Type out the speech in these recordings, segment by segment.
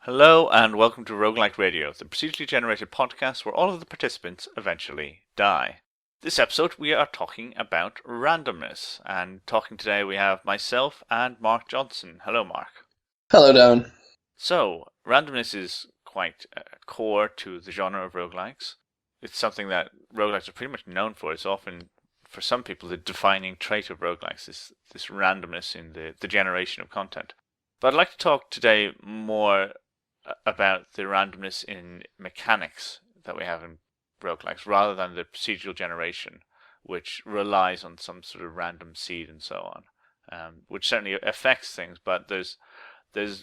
Hello and welcome to Roguelike Radio, the procedurally generated podcast where all of the participants eventually die. This episode we are talking about randomness, and talking today we have myself and Mark Johnson. Hello Mark. Hello Darren. So, randomness is quite core to the genre of roguelikes. It's something that roguelikes are pretty much known for. It's often, for some people, the defining trait of roguelikes, this randomness in the generation of content. But I'd like to talk today more about the randomness in mechanics that we have in roguelikes, rather than the procedural generation, which relies on some sort of random seed and so on, which certainly affects things, but there's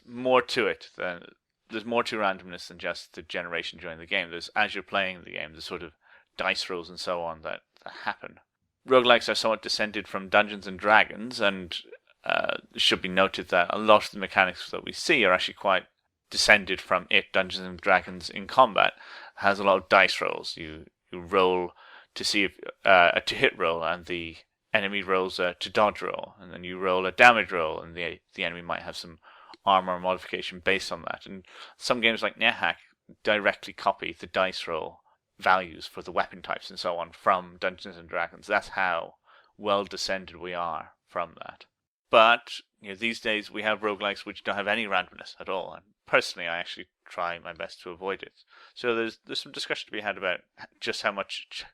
more to it. There's more to randomness than just the generation during the game. There's, as you're playing the game, there's sort of dice rolls and so on that happen. Roguelikes are somewhat descended from Dungeons and Dragons, and it should be noted that a lot of the mechanics that we see are actually quite descended from it. Dungeons and Dragons in combat has a lot of dice rolls. You roll to see if to hit roll, and the enemy rolls to dodge roll, and then you roll a damage roll, and the enemy might have some armor modification based on that. And some games like NetHack directly copy the dice roll values for the weapon types and so on from Dungeons and Dragons. That's how well descended we are from that. But these days we have roguelikes which don't have any randomness at all, and personally I actually try my best to avoid it. So there's some discussion to be had about just how much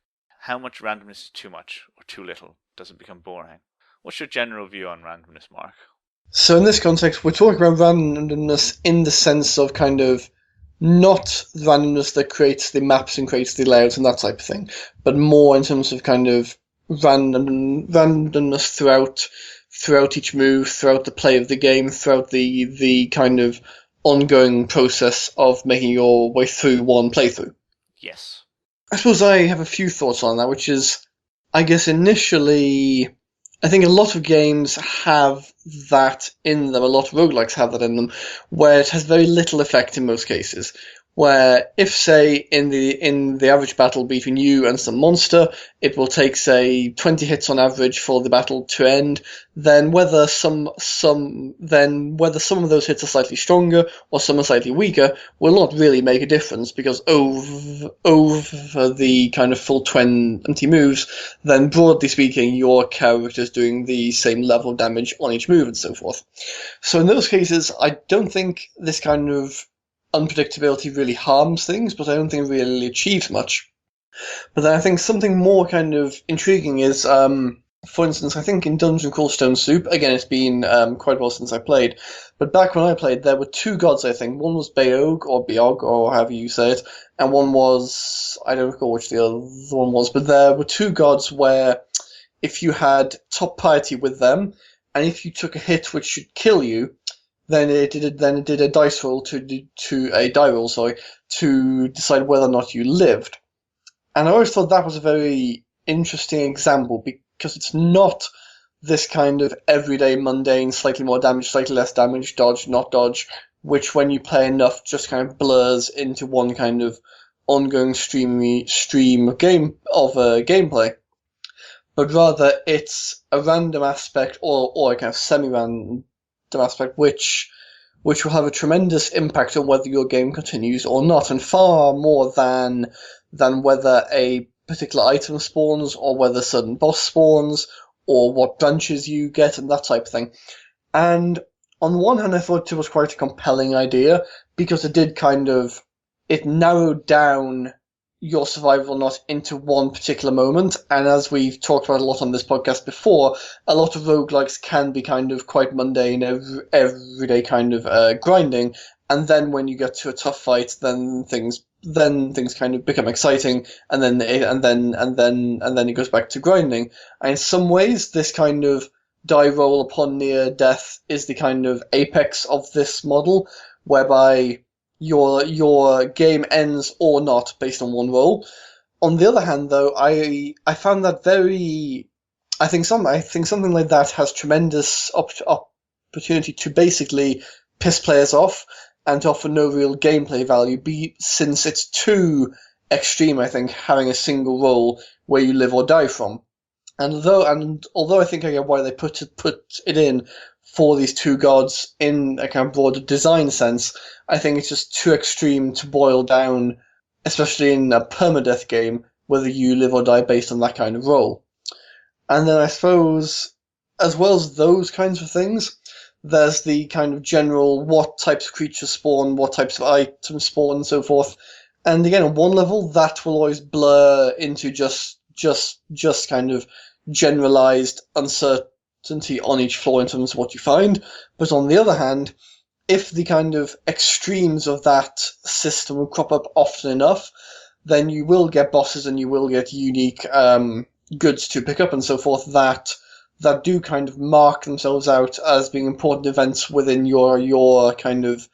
randomness is too much or too little. Does it become boring? What's your general view on randomness, Mark? So in this context, we're talking about randomness in the sense of kind of not randomness that creates the maps and creates the layouts and that type of thing, but more in terms of kind of randomness throughout each move, throughout the play of the game, throughout the kind of ongoing process of making your way through one playthrough. Yes. I suppose I have a few thoughts on that, which is, I guess initially, I think a lot of games have that in them, a lot of roguelikes have that in them, where it has very little effect in most cases. Where if, say, in the average battle between you and some monster, it will take, say, 20 hits on average for the battle to end, then whether some of those hits are slightly stronger or some are slightly weaker will not really make a difference, because over the kind of full 20 moves, then broadly speaking, your character is doing the same level of damage on each move and so forth. So in those cases, I don't think this kind of unpredictability really harms things, but I don't think it really achieves much. But then I think something more kind of intriguing is, for instance, I think in Dungeon Crawl Stone Soup, again, it's been quite a while since I played, but back when I played, there were two gods, I think. One was Beog, or however you say it, and one was, I don't recall which the other one was, but there were two gods where if you had top priority with them, and if you took a hit which should kill you, then it did a dice roll to decide whether or not you lived. And I always thought that was a very interesting example, because it's not this kind of everyday mundane, slightly more damage, slightly less damage, dodge, not dodge, which when you play enough just kind of blurs into one kind of ongoing stream of gameplay. But rather it's a random aspect or a kind of semi-random aspect which will have a tremendous impact on whether your game continues or not, and far more than whether a particular item spawns or whether a certain boss spawns or what branches you get and that type of thing. And on the one hand, I thought it was quite a compelling idea, because it narrowed down your survival not into one particular moment, and as we've talked about a lot on this podcast before, a lot of roguelikes can be kind of quite mundane, everyday kind of grinding, and then when you get to a tough fight, then things kind of become exciting, and then it goes back to grinding. And in some ways, this kind of die roll upon near death is the kind of apex of this model, whereby your game ends or not based on one roll. On the other hand, though, I found that I think something like that has tremendous opportunity to basically piss players off and to offer no real gameplay value, since it's too extreme, I think, having a single roll where you live or die from. And although I think I get why they put it in for these two gods in a kind of broader design sense, I think it's just too extreme to boil down, especially in a permadeath game, whether you live or die based on that kind of role. And then I suppose, as well as those kinds of things, there's the kind of general what types of creatures spawn, what types of items spawn, and so forth. And again, on one level, that will always blur into just kind of generalized uncertainty on each floor in terms of what you find. But on the other hand, if the kind of extremes of that system will crop up often enough, then you will get bosses and you will get unique goods to pick up and so forth that do kind of mark themselves out as being important events within your kind of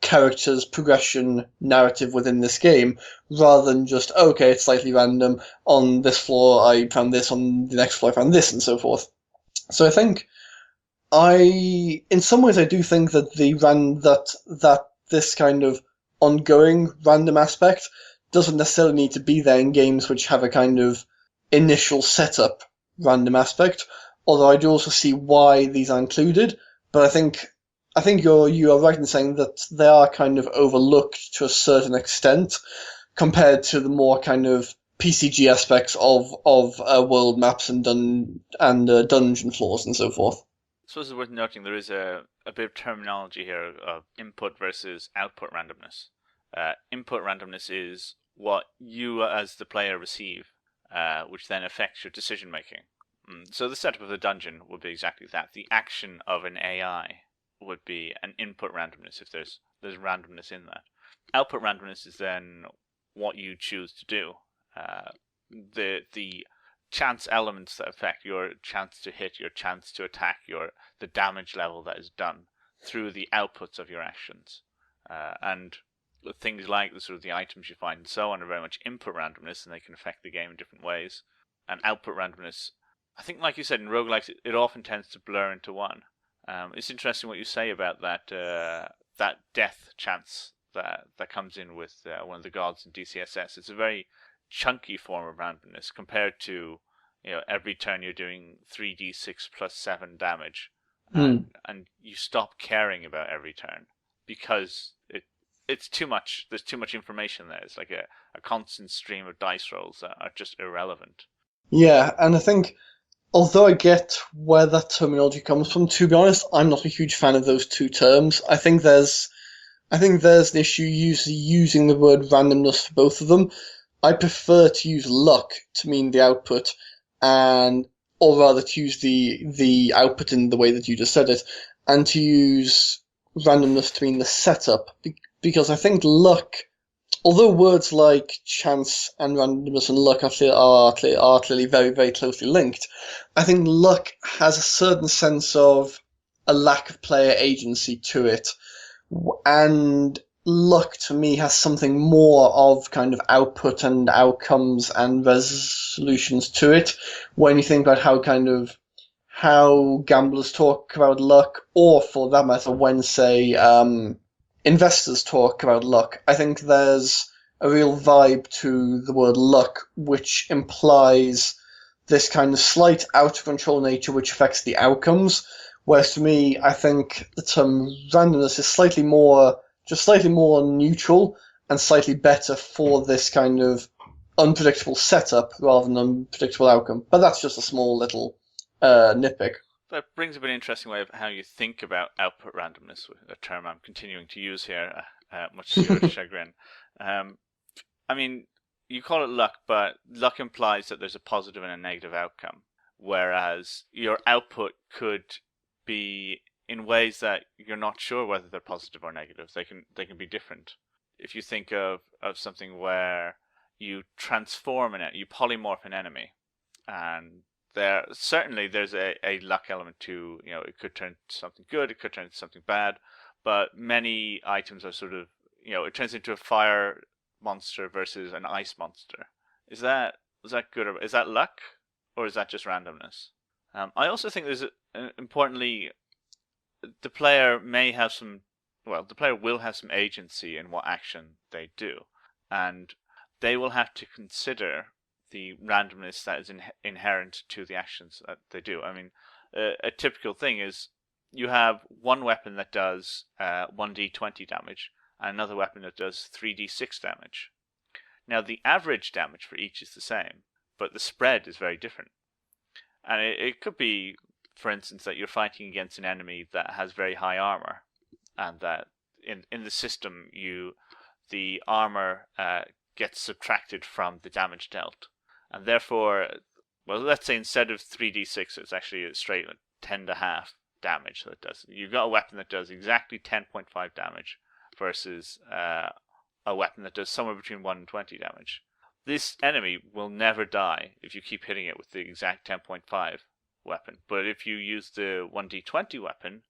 character's progression narrative within this game, rather than just, okay, it's slightly random, on this floor I found this, on the next floor I found this, and so forth. So I think in some ways I do think that that this kind of ongoing random aspect doesn't necessarily need to be there in games which have a kind of initial setup random aspect, although I do also see why these are included. But I think you are right in saying that they are kind of overlooked to a certain extent compared to the more kind of PCG aspects of world maps and dungeon floors and so forth. I suppose it's worth noting there is a bit of terminology here of input versus output randomness. Input randomness is what you as the player receive, which then affects your decision making. So the setup of the dungeon would be exactly that. The action of an AI would be an input randomness if there's randomness in that. Output randomness is then what you choose to do. The chance elements that affect your chance to hit, your chance to attack, the damage level that is done through the outputs of your actions, and things like the sort of the items you find and so on are very much input randomness, and they can affect the game in different ways. And output randomness, I think, like you said, in roguelikes, it often tends to blur into one. It's interesting what you say about that death chance that comes in with one of the gods in DCSS. It's a very chunky form of randomness compared to, every turn you're doing 3d6 plus 7 damage, and you stop caring about every turn because it's too much. There's too much information there. It's like a constant stream of dice rolls that are just irrelevant. Yeah, and I think, although I get where that terminology comes from, to be honest, I'm not a huge fan of those two terms. I think there's an issue using the word randomness for both of them. I prefer to use luck to mean the output, or rather to use the output in the way that you just said it, and to use randomness to mean the setup, because I think luck, although words like chance and randomness and luck are clearly very, very closely linked, I think luck has a certain sense of a lack of player agency to it. And luck, to me, has something more of kind of output and outcomes and resolutions to it. When you think about how gamblers talk about luck, or for that matter, when, say, investors talk about luck, I think there's a real vibe to the word luck, which implies this kind of slight out of control nature which affects the outcomes. Whereas to me, I think the term randomness is slightly more neutral and slightly better for this kind of unpredictable setup rather than unpredictable outcome. But that's just a small little nitpick. That brings up an interesting way of how you think about output randomness, a term I'm continuing to use here, much to your chagrin. I mean, you call it luck, but luck implies that there's a positive and a negative outcome, whereas your output could be in ways that you're not sure whether they're positive or negative. They can be different. If you think of something where you transform you polymorph an enemy, and there's a luck element to, it could turn to something good, it could turn into something bad, but many items are sort of, it turns into a fire monster versus an ice monster. Is that good, or is that luck, or is that just randomness? I also think there's importantly, the player will have some agency in what action they do, and they will have to consider the randomness that is inherent to the actions that they do. I mean, a typical thing is, you have one weapon that does 1d20 damage, and another weapon that does 3d6 damage. Now, the average damage for each is the same, but the spread is very different. And it could be, for instance, that you're fighting against an enemy that has very high armor, and that in the system, the armor gets subtracted from the damage dealt. And therefore, well, let's say instead of 3d6, it's actually a straight 10.5 damage that it does. You've got a weapon that does exactly 10.5 damage versus a weapon that does somewhere between 1 and 20 damage. This enemy will never die if you keep hitting it with the exact 10.5 weapon. But if you use the 1d20 weapon,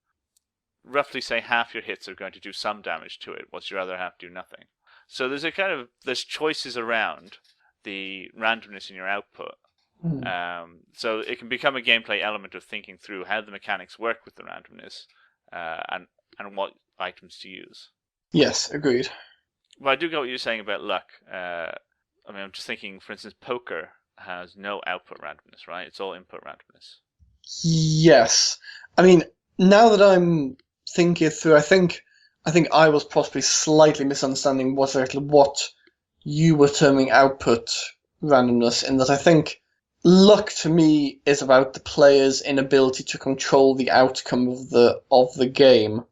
roughly say half your hits are going to do some damage to it, whilst your other half do nothing. So there's choices around the randomness in your output. So it can become a gameplay element of thinking through how the mechanics work with the randomness and what items to use. Yes, agreed. Well, I do get what you're saying about luck. I'm just thinking, for instance, poker has no output randomness, right? It's all input randomness. Yes. I mean, now that I'm thinking it through, I think I was possibly slightly misunderstanding what you were terming output randomness, in that I think luck to me is about the player's inability to control the outcome of the game,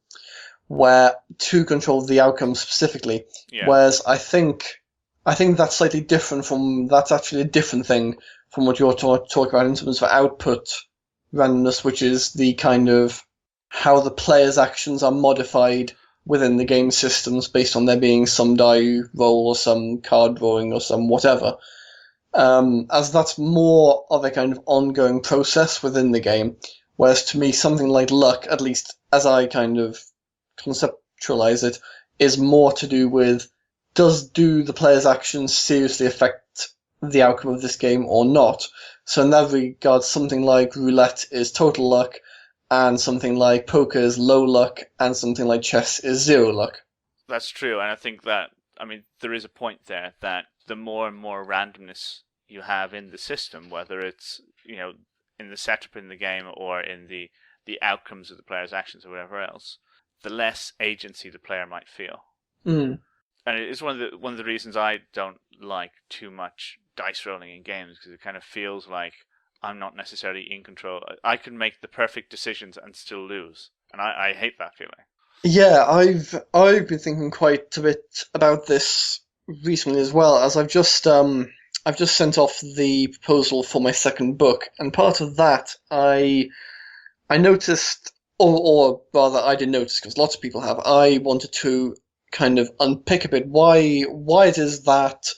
to control the outcome specifically. Yeah. Whereas I think that's slightly different that's actually a different thing from what you're talking about in terms of output randomness, which is the kind of how the player's actions are modified within the game systems based on there being some die roll or some card drawing or some whatever. As that's more of a kind of ongoing process within the game, whereas to me something like luck, at least as I kind of conceptualize it, is more to do with do the player's actions seriously affect the outcome of this game or not. So in that regard, something like roulette is total luck, and something like poker is low luck, and something like chess is zero luck. That's true, and I think that, there is a point there that the more and more randomness you have in the system, whether it's, in the setup in the game or in the outcomes of the player's actions or whatever else, the less agency the player might feel. Mm. And it is one of the reasons I don't like too much dice rolling in games, because it kind of feels like I'm not necessarily in control. I can make the perfect decisions and still lose, and I hate that feeling. Yeah, I've been thinking quite a bit about this recently as well, as I've just sent off the proposal for my second book, and part of that I noticed, or rather I didn't notice because lots of people have. I wanted to kind of unpick a bit why it is that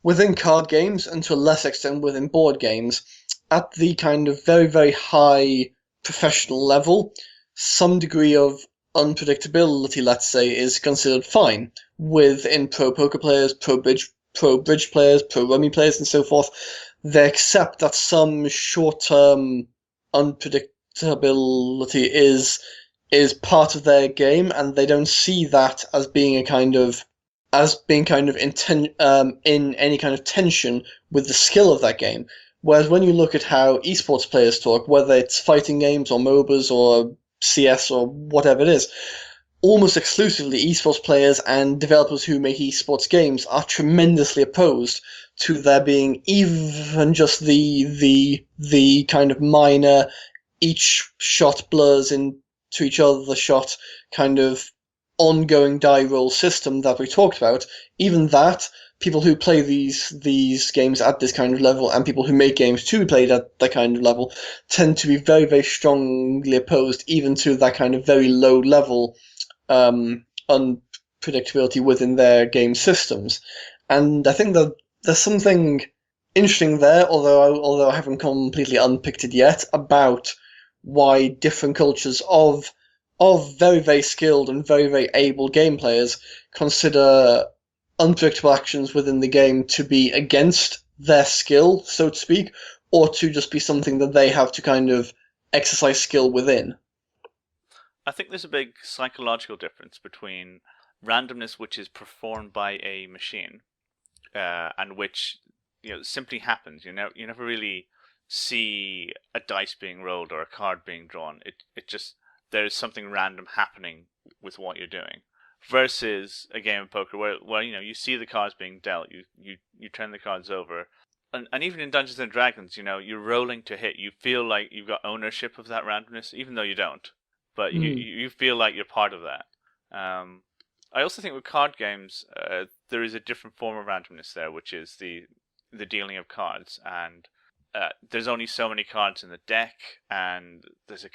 within card games, and to a less extent within board games, at the kind of very, very high professional level, some degree of unpredictability, let's say, is considered fine. Within pro poker players, pro bridge players, pro rummy players, and so forth, they accept that some short-term unpredictability is part of their game, and they don't see that as being in any kind of tension with the skill of that game. Whereas when you look at how esports players talk, whether it's fighting games or MOBAs or CS or whatever it is, almost exclusively esports players and developers who make esports games are tremendously opposed to there being even just the kind of minor, each shot blurs into each other shot kind of ongoing die roll system that we talked about. Even that, people who play these games at this kind of level, and people who make games to be played at that kind of level, tend to be very, very strongly opposed even to that kind of very low level unpredictability within their game systems. And I think that there's something interesting there, although I haven't completely unpicked it yet, about why different cultures of very, very skilled and very, very able game players consider unpredictable actions within the game to be against their skill, so to speak, or to just be something that they have to kind of exercise skill within. I think there's a big psychological difference between randomness, which is performed by a machine, and which simply happens. You never really see a dice being rolled or a card being drawn. It just there's something random happening with what you're doing. Versus a game of poker where you see the cards being dealt, you turn the cards over, and even in Dungeons and Dragons, you're rolling to hit. You feel like you've got ownership of that randomness, even though you don't. But you feel like you're part of that. I also think with card games, there is a different form of randomness there, which is the dealing of cards, and there's only so many cards in the deck, and there's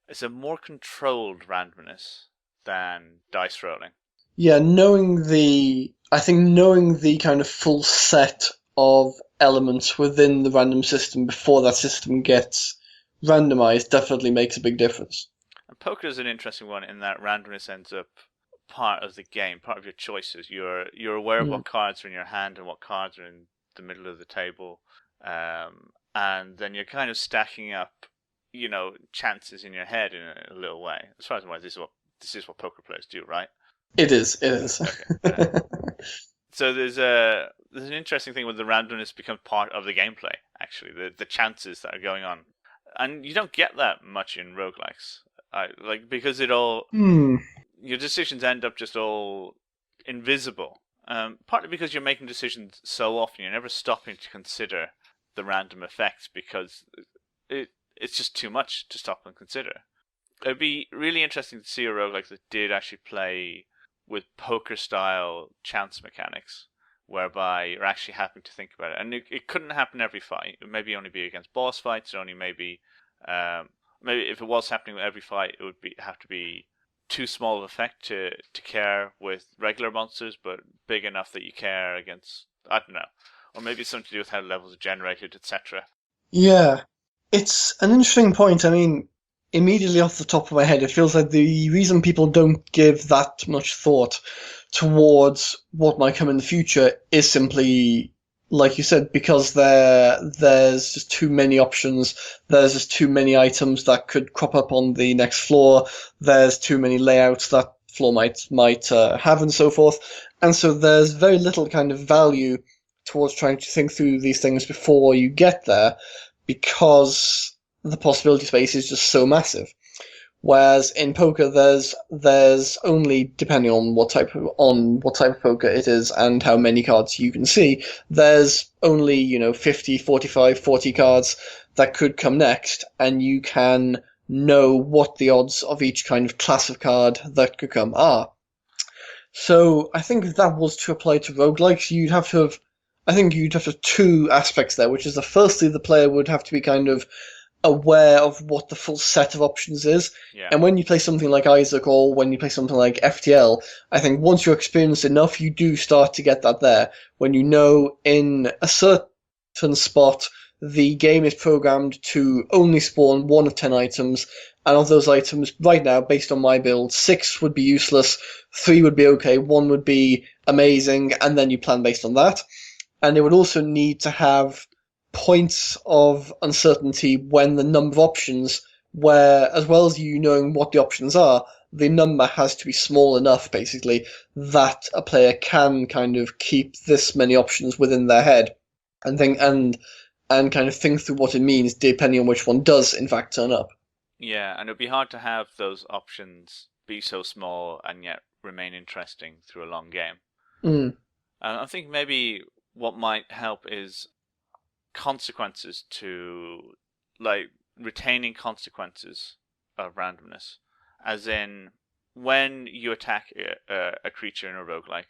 it's a more controlled randomness than dice rolling. Yeah, knowing the kind of full set of elements within the random system before that system gets randomized definitely makes a big difference. And poker is an interesting one in that randomness ends up part of the game, part of your choices. You're aware of what cards are in your hand and what cards are in the middle of the table, and then you're kind of stacking up, chances in your head in a little way. As far as I'm aware, this is what poker players do, right? It is. Okay. So there's an interesting thing when the randomness becomes part of the gameplay. Actually, the chances that are going on, and you don't get that much in roguelikes. Because it all your decisions end up just all invisible. Partly because you're making decisions so often, you're never stopping to consider the random effects because it's just too much to stop and consider. It'd be really interesting to see a roguelike that did actually play with poker-style chance mechanics, whereby you're actually having to think about it. And it couldn't happen every fight. It maybe only be against boss fights. It only maybe if it was happening with every fight, it would have to be too small of effect to care with regular monsters, but big enough that you care against, I don't know. Or maybe it's something to do with how levels are generated, etc. Yeah, it's an interesting point. I mean, immediately off the top of my head, it feels like the reason people don't give that much thought towards what might come in the future is simply, like you said, because there's just too many options. There's just too many items that could crop up on the next floor. There's too many layouts that floor might have, and so forth. And so there's very little kind of value towards trying to think through these things before you get there, because the possibility space is just so massive. Whereas in poker, there's only, depending on what type of poker it is and how many cards you can see, there's only 50, 45, 40 cards that could come next, and you can know what the odds of each kind of class of card that could come are. So I think if that was to apply to roguelikes, you'd have to have two aspects there, which is that firstly the player would have to be kind of aware of what the full set of options is. Yeah. And when you play something like Isaac or when you play something like FTL, I think once you're experienced enough, you do start to get that there. When you know in a certain spot, the game is programmed to only spawn 1 of 10 items, and of those items, right now, based on my build, 6 would be useless, 3 would be okay, 1 would be amazing, and then you plan based on that. And it would also need to have points of uncertainty when the number of options, where, as well as you knowing what the options are, the number has to be small enough, basically, that a player can kind of keep this many options within their head and kind of think through what it means, depending on which one does, in fact, turn up. Yeah, and it'd be hard to have those options be so small and yet remain interesting through a long game. Mm. And I think maybe what might help is consequences to, retaining consequences of randomness. As in, when you attack a creature in a roguelike,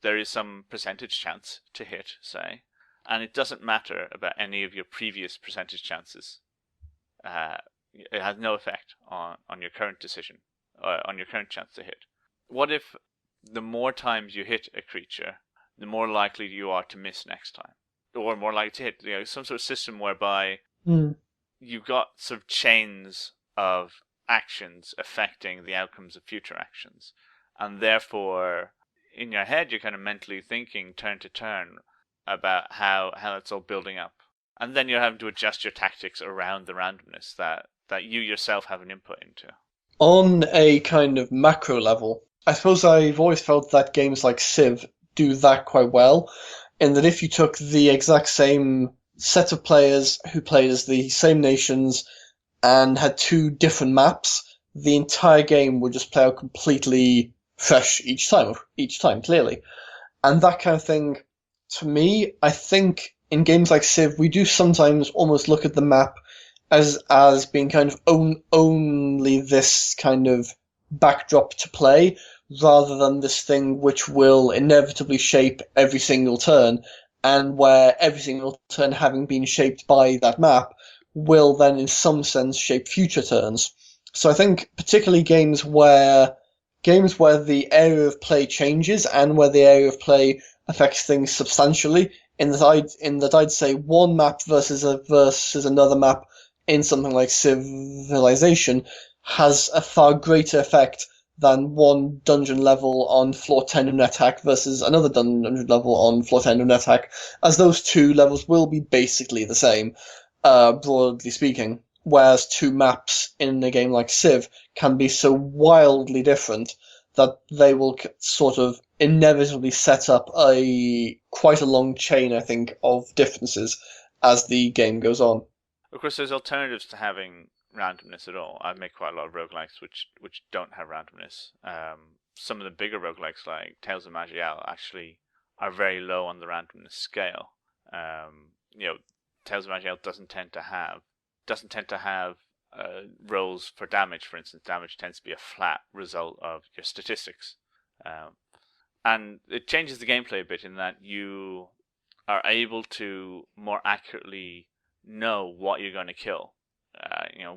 there is some percentage chance to hit, say, and it doesn't matter about any of your previous percentage chances. It has no effect on your current decision, on your current chance to hit. What if the more times you hit a creature, the more likely you are to miss next time? Or more likely to hit, some sort of system whereby you've got sort of chains of actions affecting the outcomes of future actions. And therefore, in your head, you're kind of mentally thinking turn to turn about how it's all building up. And then you're having to adjust your tactics around the randomness that you yourself have an input into. On a kind of macro level, I suppose I've always felt that games like Civ do that quite well, in that if you took the exact same set of players who played as the same nations and had two different maps, the entire game would just play out completely fresh each time, clearly. And that kind of thing, to me, I think in games like Civ, we do sometimes almost look at the map as being kind of only this kind of backdrop to play, rather than this thing which will inevitably shape every single turn, and where every single turn having been shaped by that map will then in some sense shape future turns. So I think particularly games where the area of play changes and where the area of play affects things substantially, in that I'd say one map versus another map in something like Civilization has a far greater effect than one dungeon level on floor 10 of NetHack versus another dungeon level on floor 10 of NetHack, as those two levels will be basically the same, broadly speaking. Whereas two maps in a game like Civ can be so wildly different that they will sort of inevitably set up quite a long chain, I think, of differences as the game goes on. Of course, there's alternatives to having randomness at all. I make quite a lot of roguelikes which don't have randomness. Some of the bigger roguelikes, like Tales of Magiel, actually are very low on the randomness scale. Tales of Magiel doesn't tend to have rolls for damage. For instance, damage tends to be a flat result of your statistics, and it changes the gameplay a bit in that you are able to more accurately know what you're going to kill,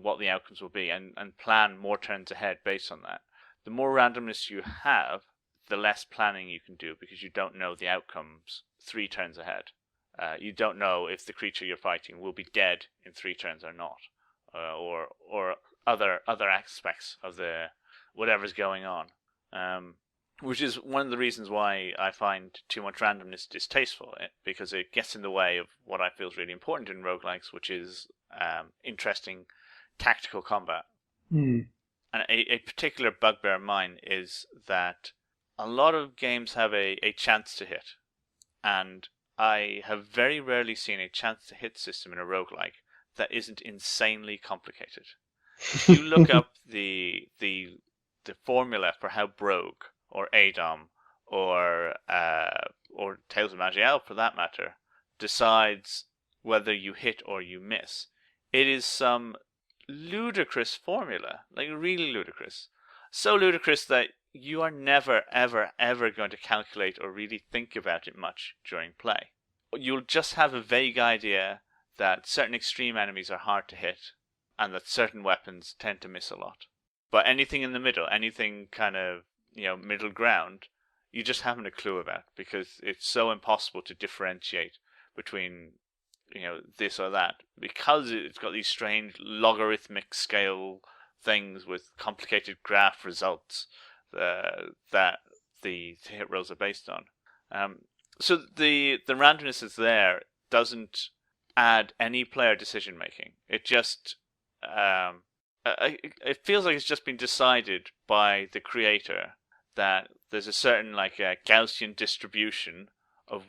what the outcomes will be, and plan more turns ahead based on that. The more randomness you have, the less planning you can do, because you don't know the outcomes 3 turns ahead. You don't know if the creature you're fighting will be dead in 3 turns or not, or other aspects of the whatever's going on. Which is one of the reasons why I find too much randomness distasteful, because it gets in the way of what I feel is really important in roguelikes, which is interesting tactical combat. Mm. And a particular bugbear of mine is that a lot of games have a chance to hit, and I have very rarely seen a chance to hit system in a roguelike that isn't insanely complicated. If you look up the formula for how Brogue or Adom or Tales of Magiel, for that matter, decides whether you hit or you miss, it is some ludicrous formula, like really ludicrous. So ludicrous that you are never, ever, ever going to calculate or really think about it much during play. You'll just have a vague idea that certain extreme enemies are hard to hit and that certain weapons tend to miss a lot. But anything in the middle, anything kind of, middle ground, you just haven't a clue about, because it's so impossible to differentiate between, this or that, because it's got these strange logarithmic scale things with complicated graph results that the hit rolls are based on. So the randomness is there, doesn't add any player decision making. It just it feels like it's just been decided by the creator that there's a certain Gaussian distribution of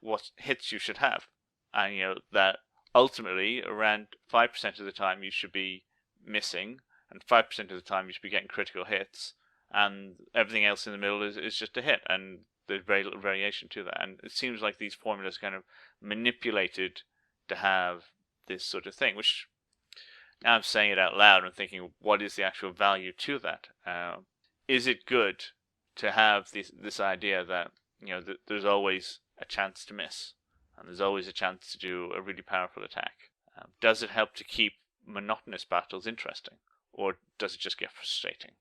what hits you should have, and that ultimately around 5% of the time you should be missing, and 5% of the time you should be getting critical hits, and everything else in the middle is just a hit, and there's very little variation to that. And it seems like these formulas are kind of manipulated to have this sort of thing, which now I'm saying it out loud and thinking, what is the actual value to that? Is it good to have this idea that that there's always a chance to miss, and there's always a chance to do a really powerful attack? Does it help to keep monotonous battles interesting, or does it just get frustrating?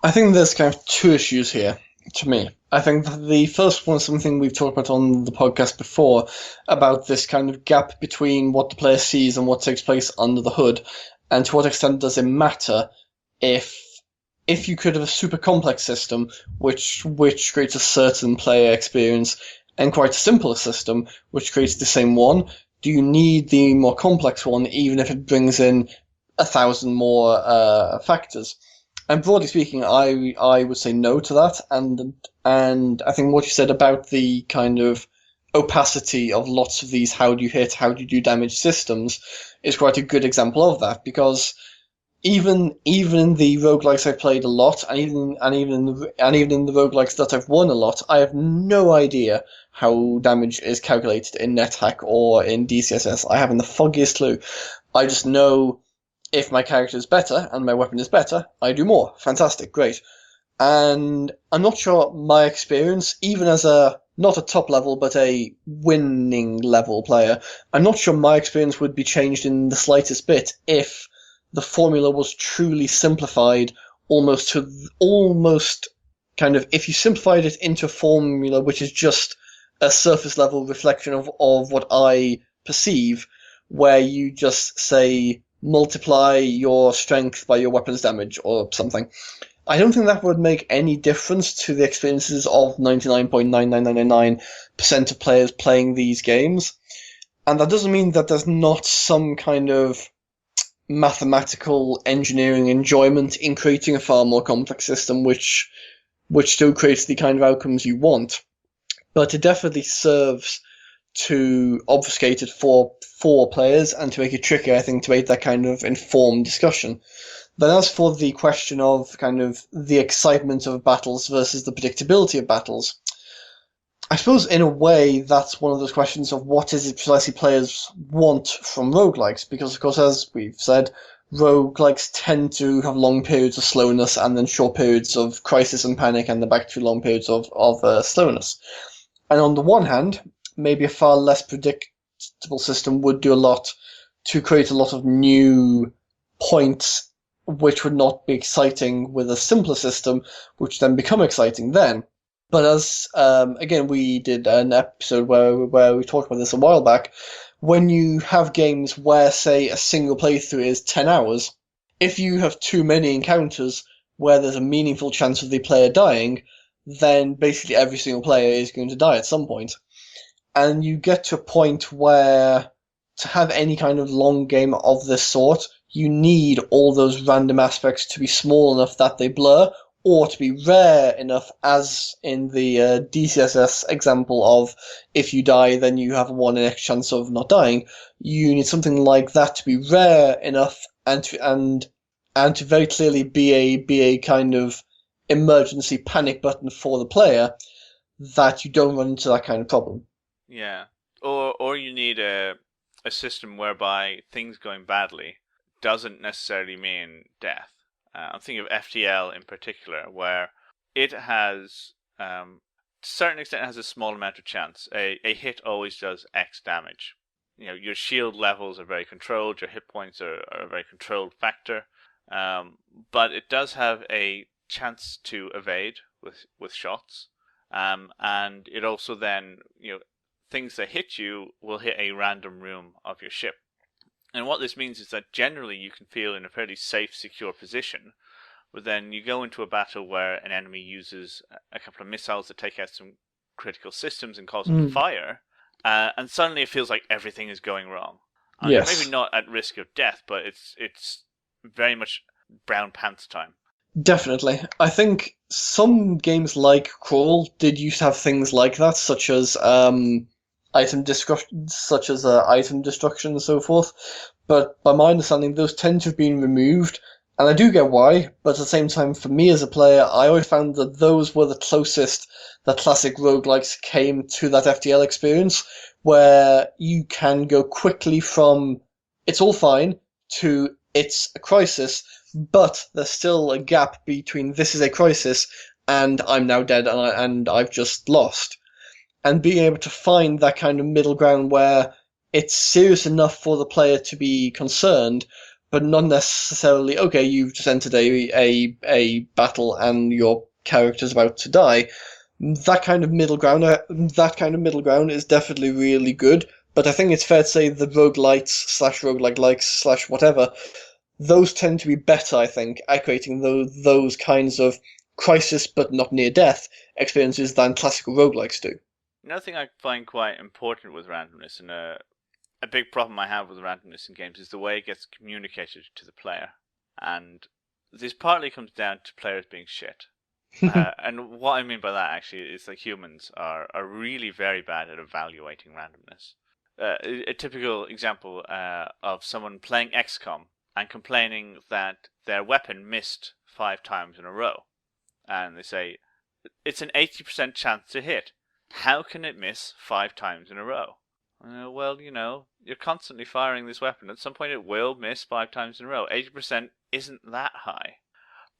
I think there's kind of 2 issues here, to me. I think the first one is something we've talked about on the podcast before, about this kind of gap between what the player sees and what takes place under the hood, and to what extent does it matter if you could have a super complex system which creates a certain player experience, and quite a simpler system which creates the same one. Do you need the more complex one, even if it brings in 1,000 more factors? And broadly speaking, I would say no to that. And I think what you said about the kind of opacity of lots of these how do you hit, how do you do damage systems is quite a good example of that, because even in the roguelikes I've played a lot, and even in the roguelikes that I've won a lot, I have no idea how damage is calculated in NetHack or in DCSS. I haven't the foggiest clue. I just know if my character is better and my weapon is better, I do more. Fantastic, great. And I'm not sure my experience, even as not a top level, but a winning level player, I'm not sure my experience would be changed in the slightest bit if the formula was truly simplified almost kind of, if you simplified it into a formula which is just a surface level reflection of what I perceive, where you just say multiply your strength by your weapon's damage or something. I don't think that would make any difference to the experiences of 99.99999% of players playing these games. And that doesn't mean that there's not some kind of mathematical engineering enjoyment in creating a far more complex system which still creates the kind of outcomes you want. But it definitely serves to obfuscate it for players and to make it tricky, I think, to make that kind of informed discussion. Then as for the question of kind of the excitement of battles versus the predictability of battles, I suppose in a way that's one of those questions of what is it precisely players want from roguelikes, because of course, as we've said, roguelikes tend to have long periods of slowness and then short periods of crisis and panic and then back to long periods of slowness. And on the one hand, maybe a far less predictable system would do a lot to create a lot of new points which would not be exciting with a simpler system, which then become exciting then. But as, again, we did an episode where we talked about this a while back, when you have games where, say, a single playthrough is 10 hours, if you have too many encounters where there's a meaningful chance of the player dying, then basically every single player is going to die at some point. And you get to a point where to have any kind of long game of this sort, you need all those random aspects to be small enough that they blur, or to be rare enough, as in the DCSS example of if you die, then you have a 1 in X chance of not dying. You need something like that to be rare enough and to very clearly be a kind of emergency panic button for the player, that you don't run into that kind of problem. Yeah, or you need a system whereby things going badly doesn't necessarily mean death. I'm thinking of FTL in particular, where it has, to a certain extent, has a small amount of chance. A hit always does X damage. You know, your shield levels are very controlled, your hit points are a very controlled factor, but it does have a chance to evade with shots, and it also then, things that hit you will hit a random room of your ship. And what this means is that generally you can feel in a fairly safe, secure position, but then you go into a battle where an enemy uses a couple of missiles to take out some critical systems and cause them to fire, and suddenly it feels like everything is going wrong. Yes. Maybe not at risk of death, but it's very much brown pants time. Definitely. I think some games like Crawl did used to have things like that, such as item destruction and so forth. But by my understanding, those tend to have been removed, and I do get why. But at the same time, for me as a player, I always found that those were the closest that classic roguelikes came to that FTL experience, where you can go quickly from it's all fine to it's a crisis, but there's still a gap between this is a crisis and I'm now dead and I've just lost. And being able to find that kind of middle ground where it's serious enough for the player to be concerned, but not necessarily, okay, you've just entered a battle and your character's about to die. That kind of middle ground is definitely really good. But I think it's fair to say the roguelites / roguelike-likes / whatever, those tend to be better, I think, at creating those kinds of crisis but not near death experiences than classical roguelikes do. Another thing I find quite important with randomness, and a big problem I have with randomness in games, is the way it gets communicated to the player. And this partly comes down to players being shit. And what I mean by that actually is that humans are really very bad at evaluating randomness. A typical example of someone playing XCOM and complaining that their weapon missed 5 times in a row. And they say, it's an 80% chance to hit. How can it miss 5 times in a row? Well, you're constantly firing this weapon. At some point it will miss 5 times in a row. 80% isn't that high.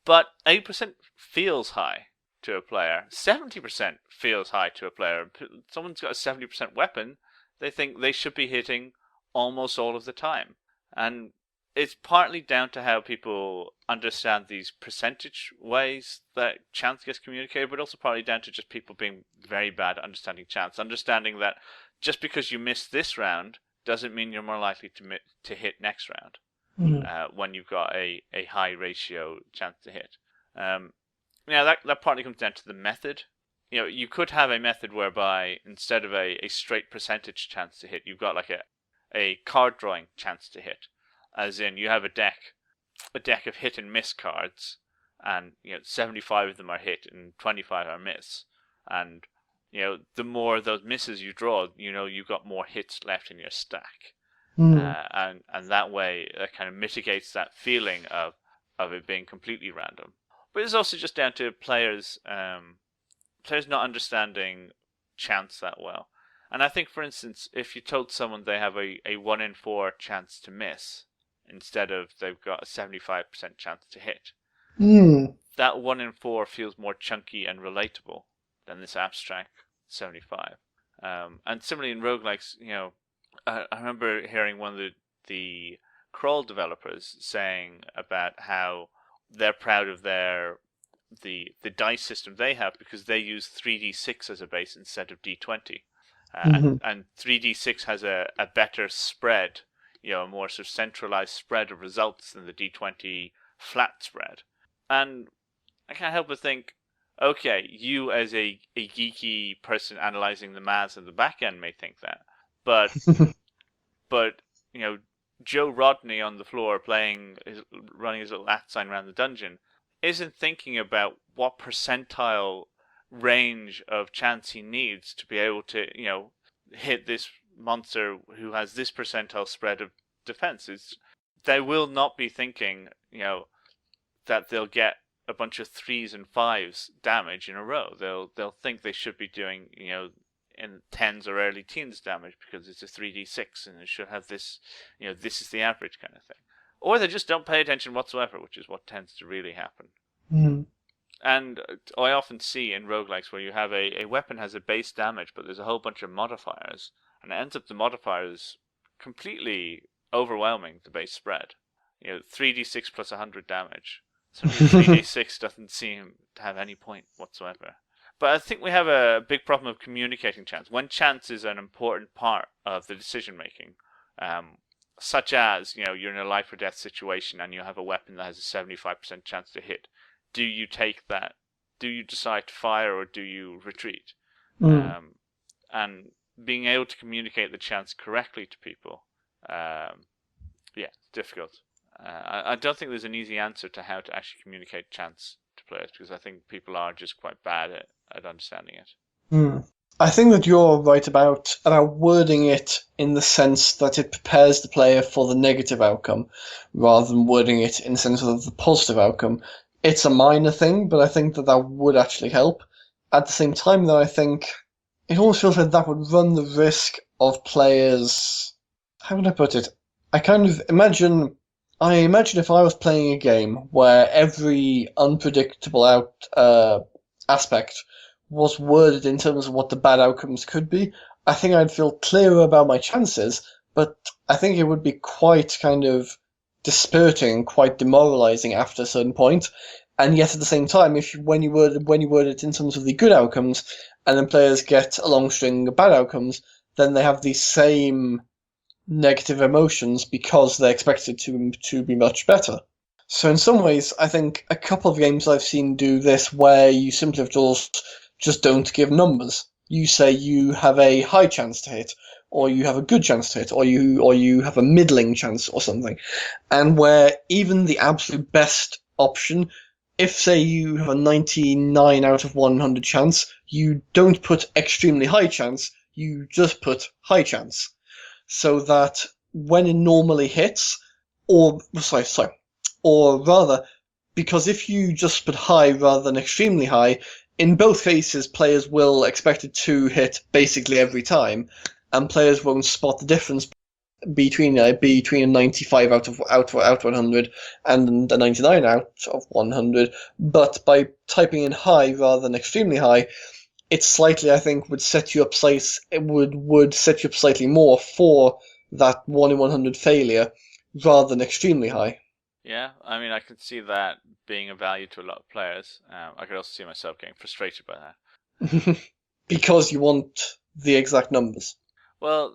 But 80% feels high to a player. 70% feels high to a player. Someone's got a 70% weapon, they think they should be hitting almost all of the time. And it's partly down to how people understand these percentage ways that chance gets communicated, but also partly down to just people being very bad at understanding chance. Understanding that just because you miss this round doesn't mean you're more likely to hit next round. When you've got a high ratio chance to hit. That partly comes down to the method. You could have a method whereby instead of a straight percentage chance to hit, you've got like a card drawing chance to hit. As in, you have a deck of hit and miss cards, and 75 of them are hit and 25 are miss. And the more of those misses you draw, you've got more hits left in your stack. And that way that kind of mitigates that feeling of it being completely random. But it's also just down to players not understanding chance that well. And I think, for instance, if you told someone they have a 1 in 4 chance to miss instead of they've got a 75% chance to hit, that 1 in 4 feels more chunky and relatable than this abstract 75. And similarly in roguelikes, I remember hearing one of the crawl developers saying about how they're proud of the dice system they have because they use 3d6 as a base instead of d20. And 3d6 has a better spread, a more sort of centralized spread of results than the d20 flat spread. And I can't help but think, okay, you as a geeky person analyzing the maths of the back end may think that. But Joe Rodney on the floor running his little @ sign around the dungeon isn't thinking about what percentile range of chance he needs to be able to hit this monster who has this percentile spread of defense. They will not be thinking that they'll get a bunch of 3s and 5s damage in a row. They'll think they should be doing in 10s or early teens damage because it's a 3d6 and it should have this, this is the average kind of thing. Or they just don't pay attention whatsoever, which is what tends to really happen. And I often see in roguelikes where you have a weapon has a base damage, but there's a whole bunch of modifiers, and it ends up the modifiers completely overwhelming the base spread. 3d6 plus 100 damage. Suddenly 3d6 doesn't seem to have any point whatsoever. But I think we have a big problem of communicating chance. When chance is an important part of the decision making, such as you're in a life or death situation and you have a weapon that has a 75% chance to hit, do you take that? Do you decide to fire or do you retreat? And being able to communicate the chance correctly to people, it's difficult. I don't think there's an easy answer to how to actually communicate chance to players because I think people are just quite bad at understanding it. I think that you're right about wording it in the sense that it prepares the player for the negative outcome rather than wording it in the sense of the positive outcome. It's a minor thing, but I think that would actually help. At the same time, though, I think it almost feels like that would run the risk of players... How would I put it? I imagine if I was playing a game where every unpredictable aspect was worded in terms of what the bad outcomes could be, I think I'd feel clearer about my chances, but I think it would be quite kind of dispiriting, quite demoralizing after a certain point. And yet at the same time, when you word it in terms of the good outcomes, and then players get a long string of bad outcomes, then they have these same negative emotions because they're expected to be much better. So in some ways, I think a couple of games I've seen do this where you simply have to just don't give numbers. You say you have a high chance to hit, or you have a good chance to hit, or you have a middling chance or something. And where even the absolute best option if, say, you have a 99 out of 100 chance, you don't put extremely high chance, you just put high chance. So that when it normally hits, or rather, because if you just put high rather than extremely high, in both cases, players will expect it to hit basically every time, and players won't spot the difference between a 95 out of 100 and a 99 out of 100. But by typing in high rather than extremely high, it slightly, I think, would set you up would set you up slightly more for that 1 in 100 failure rather than extremely high. Yeah, I mean, I can see that being of value to a lot of players. I could also see myself getting frustrated by that. Because you want the exact numbers. Well,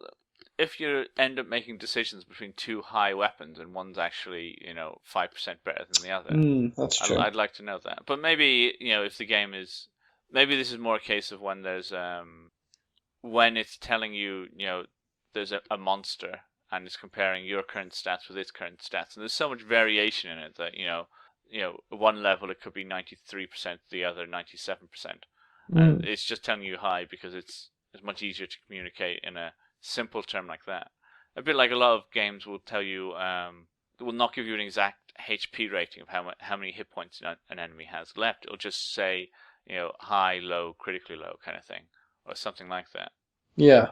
if you end up making decisions between two high weapons and one's actually, 5% better than the other, that's true. I'd like to know that. But maybe, if the game is, maybe this is more a case of when there's, when it's telling you, there's a monster and it's comparing your current stats with its current stats, and there's so much variation in it that, one level it could be 93%, the other 97%. And it's just telling you high because it's much easier to communicate in a simple term like that. A bit like a lot of games will tell you, will not give you an exact HP rating of how many hit points an enemy has left. It'll just say, high, low, critically low kind of thing, or something like that. Yeah.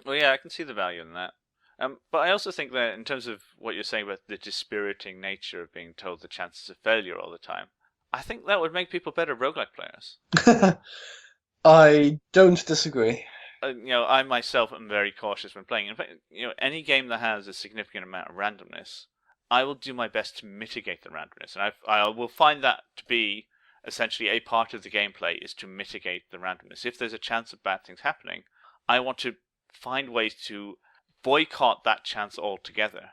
Well, yeah, I can see the value in that. But I also think that in terms of what you're saying about the dispiriting nature of being told the chances of failure all the time, I think that would make people better roguelike players. I don't disagree. I myself am very cautious when playing. In fact, any game that has a significant amount of randomness, I will do my best to mitigate the randomness, and I will find that to be essentially a part of the gameplay is to mitigate the randomness. If there's a chance of bad things happening, I want to find ways to boycott that chance altogether.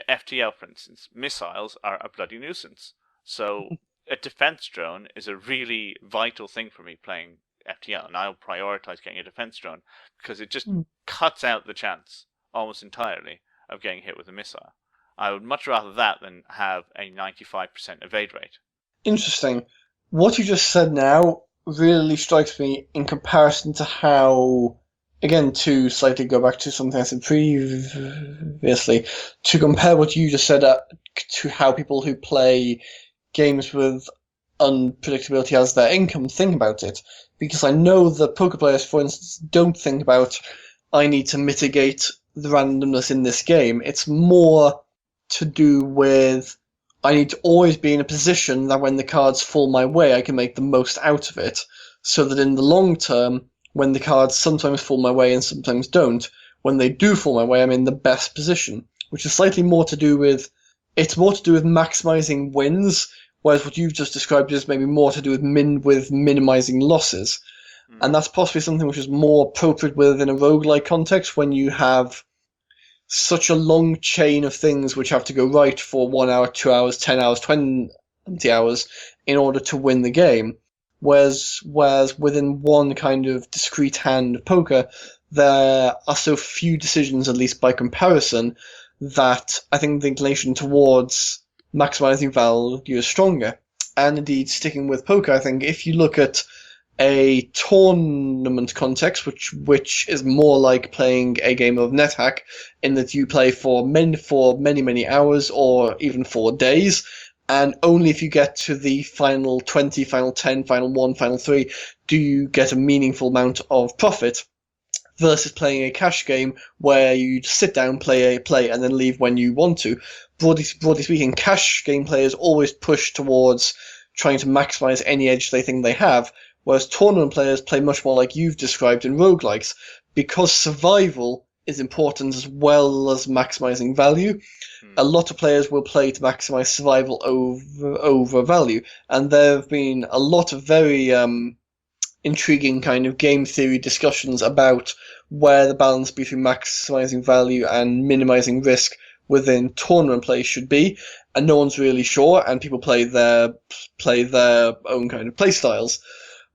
FTL, for instance, missiles are a bloody nuisance. So a defense drone is a really vital thing for me playing FTL, and I'll prioritize getting a defense drone because it just cuts out the chance almost entirely of getting hit with a missile. I would much rather that than have a 95% evade rate. Interesting. What you just said now really strikes me in comparison to how, again, to slightly go back to something I said previously, to compare what you just said to how people who play games with unpredictability as their income think about it. Because I know that poker players, for instance, don't think about, I need to mitigate the randomness in this game. It's more to do with, I need to always be in a position that when the cards fall my way, I can make the most out of it. So that in the long term, when the cards sometimes fall my way and sometimes don't, when they do fall my way, I'm in the best position. Which is slightly more to do with, it's more to do with maximizing wins, whereas what you've just described is maybe more to do with minimizing losses. And that's possibly something which is more appropriate within a roguelike context when you have such a long chain of things which have to go right for 1 hour, 2 hours, 10 hours, 20 hours in order to win the game. Whereas within one kind of discrete hand of poker, there are so few decisions, at least by comparison, that I think the inclination towards maximizing value is stronger. And indeed, sticking with poker, I think if you look at a tournament context, which is more like playing a game of NetHack, in that you play for many hours or even for days, and only if you get to the final 20, final 10, final 1, final 3, do you get a meaningful amount of profit, versus playing a cash game where you sit down, play, and then leave when you want to. Broadly speaking, cash game players always push towards trying to maximize any edge they think they have, whereas tournament players play much more like you've described in roguelikes, because survival is important as well as maximizing value. A lot of players will play to maximize survival over value, and there have been a lot of very intriguing kind of game theory discussions about where the balance between maximizing value and minimizing risk within tournament play should be, and no one's really sure, and people play their own kind of play styles.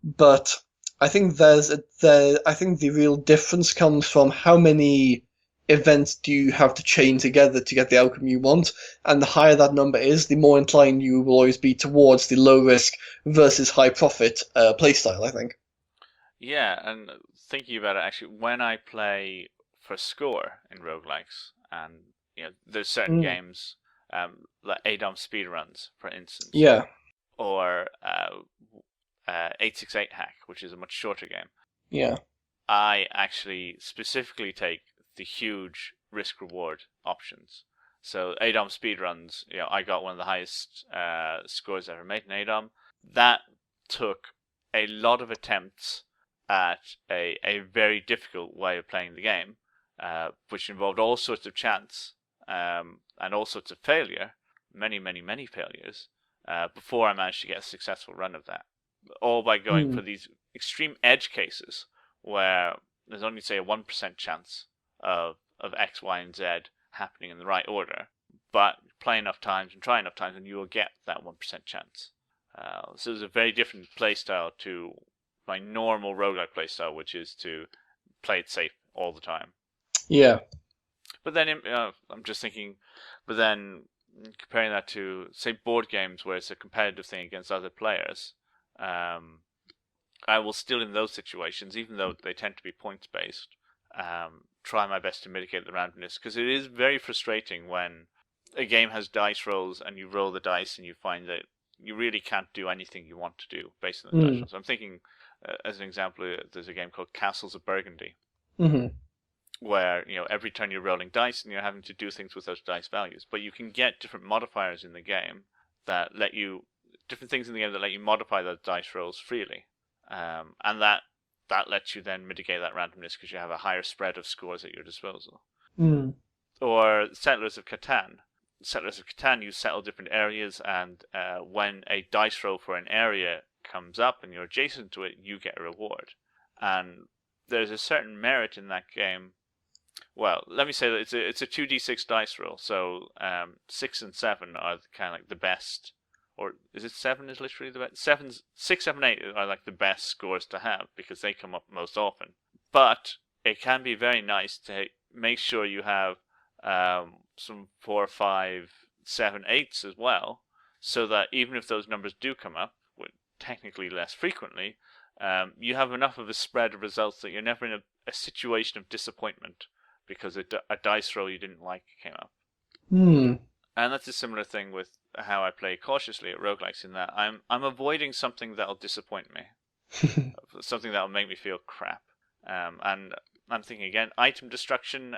But I think I think the real difference comes from how many events do you have to chain together to get the outcome you want, and the higher that number is, the more inclined you will always be towards the low risk versus high profit playstyle, I think. Yeah, and thinking about it, actually, when I play for score in roguelikes, and there's certain games like ADOM speedruns, for instance, Yeah. or 868 Hack, which is a much shorter game. Yeah. I actually specifically take the huge risk-reward options. So ADOM speedruns, I got one of the highest scores ever made in ADOM. That took a lot of attempts at a very difficult way of playing the game, which involved all sorts of chance and all sorts of failure, many, many, many failures, before I managed to get a successful run of that. All by going for these extreme edge cases where there's only, say, a 1% chance of X, Y, and Z happening in the right order, but play enough times and try enough times and you will get that 1% chance. So it's a very different playstyle to my normal roguelike playstyle, which is to play it safe all the time. Yeah. But then I'm just thinking, but then comparing that to, say, board games where it's a competitive thing against other players, I will still, in those situations, even though they tend to be points-based, try my best to mitigate the randomness, because it is very frustrating when a game has dice rolls and you roll the dice and you find that you really can't do anything you want to do based on the dice rolls. So I'm thinking, as an example, there's a game called Castles of Burgundy, where every turn you're rolling dice and you're having to do things with those dice values, but you can get different modifiers in the game that let you modify those dice rolls freely. And that lets you then mitigate that randomness because you have a higher spread of scores at your disposal. Or Settlers of Catan. Settlers of Catan, you settle different areas, and when a dice roll for an area comes up and you're adjacent to it, you get a reward. And there's a certain merit in that game. Well, let me say that it's a 2d6 dice roll, so 6 and 7 are kind of like the best. Or is it 7 is literally the best? 6, 7, 8 are like the best scores to have because they come up most often. But it can be very nice to make sure you have some 4, 5, 7, 8s as well, so that even if those numbers do come up, technically less frequently, you have enough of a spread of results that you're never in a situation of disappointment because a dice roll you didn't like came up. And that's a similar thing with how I play cautiously at roguelikes, in that I'm avoiding something that'll disappoint me, something that'll make me feel crap. And I'm thinking again, item destruction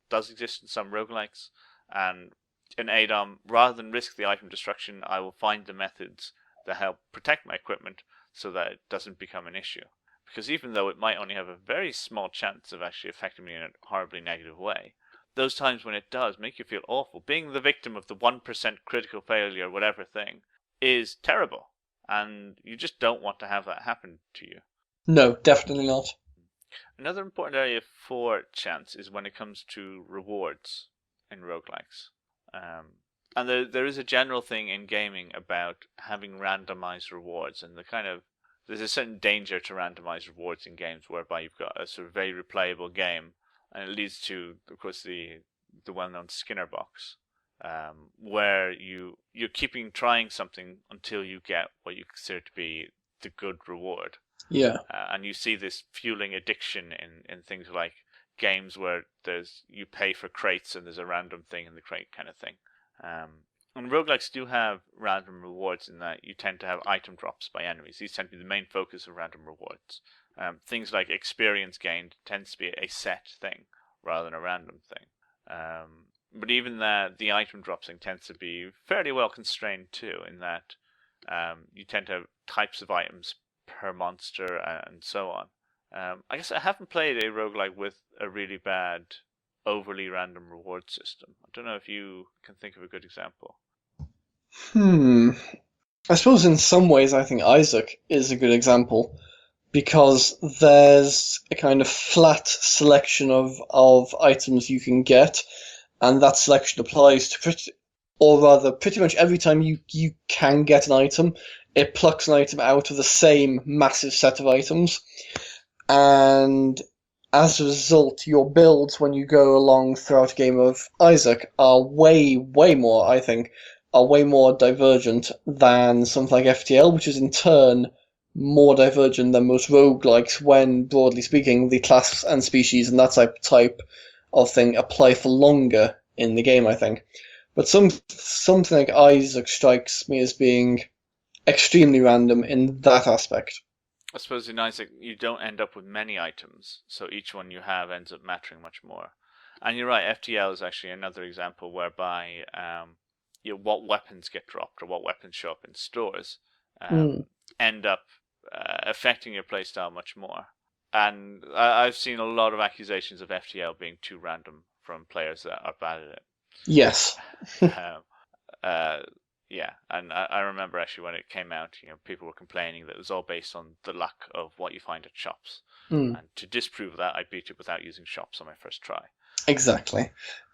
does exist in some roguelikes, and in ADOM, rather than risk the item destruction, I will find the methods that help protect my equipment so that it doesn't become an issue. Because even though it might only have a very small chance of actually affecting me in a horribly negative way, those times when it does make you feel awful, being the victim of the 1% critical failure, whatever thing, is terrible. And you just don't want to have that happen to you. No, definitely not. Another important area for chance is when it comes to rewards in roguelikes. And there is a general thing in gaming about having randomized rewards, and there's a certain danger to randomized rewards in games whereby you've got a sort of very replayable game, and it leads to, of course, the well-known Skinner box, where you're trying something until you get what you consider to be the good reward. Yeah. And you see this fueling addiction in things like games where you pay for crates and there's a random thing in the crate kind of thing. And roguelikes do have random rewards in that you tend to have item drops by enemies. These tend to be the main focus of random rewards. Things like experience gained tends to be a set thing rather than a random thing. But even the item drop thing tends to be fairly well constrained too, in that you tend to have types of items per monster and so on. I guess I haven't played a roguelike with a really bad, overly random reward system. I don't know if you can think of a good example. I suppose in some ways I think Isaac is a good example, because there's a kind of flat selection of items you can get, and that selection applies to pretty much every time you can get an item, it plucks an item out of the same massive set of items. And as a result, your builds when you go along throughout a game of Isaac are way more, I think, are way more divergent than something like FTL, which is in turn more divergent than most roguelikes when, broadly speaking, the class and species and that type of thing apply for longer in the game, I think. But something like Isaac strikes me as being extremely random in that aspect. I suppose in Isaac you don't end up with many items, so each one you have ends up mattering much more. And you're right, FTL is actually another example whereby what weapons get dropped or what weapons show up in stores end up affecting your playstyle much more. And I've seen a lot of accusations of FTL being too random from players that are bad at it. Yes. um, yeah, and I remember actually when it came out, people were complaining that it was all based on the luck of what you find at shops. And to disprove that, I beat it without using shops on my first try. Exactly.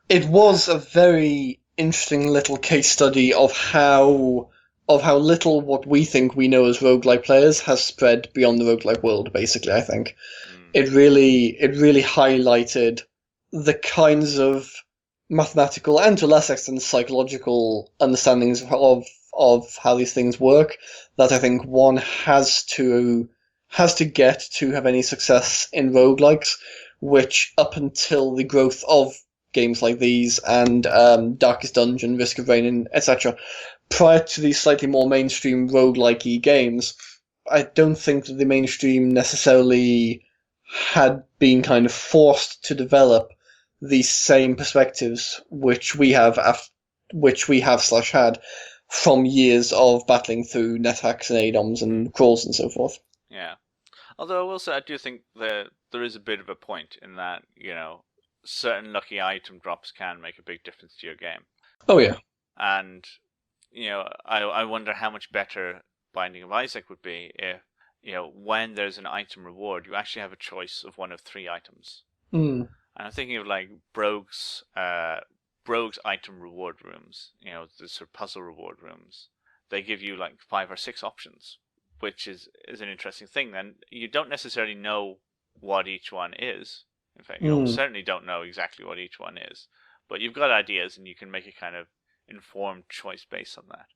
It was a very interesting little case study of how little what we think we know as roguelike players has spread beyond the roguelike world, basically, I think. It really highlighted the kinds of mathematical and to a lesser extent psychological understandings of how these things work that I think one has to get to have any success in roguelikes, which up until the growth of games like these and Darkest Dungeon, Risk of Rain, etc., prior to these slightly more mainstream roguelike-y games, I don't think that the mainstream necessarily had been kind of forced to develop these same perspectives which we have / had from years of battling through NetHacks and ADOMs and crawls and so forth. Yeah. Although I will say I do think that there is a bit of a point in that, certain lucky item drops can make a big difference to your game. Oh yeah. And, I wonder how much better Binding of Isaac would be if, when there's an item reward, you actually have a choice of one of 3 items. And I'm thinking of like Brogue's item reward rooms, the sort of puzzle reward rooms. They give you like 5 or 6 options, which is an interesting thing. And you don't necessarily know what each one is. In fact, you certainly don't know exactly what each one is. But you've got ideas and you can make a kind of informed choice based on that.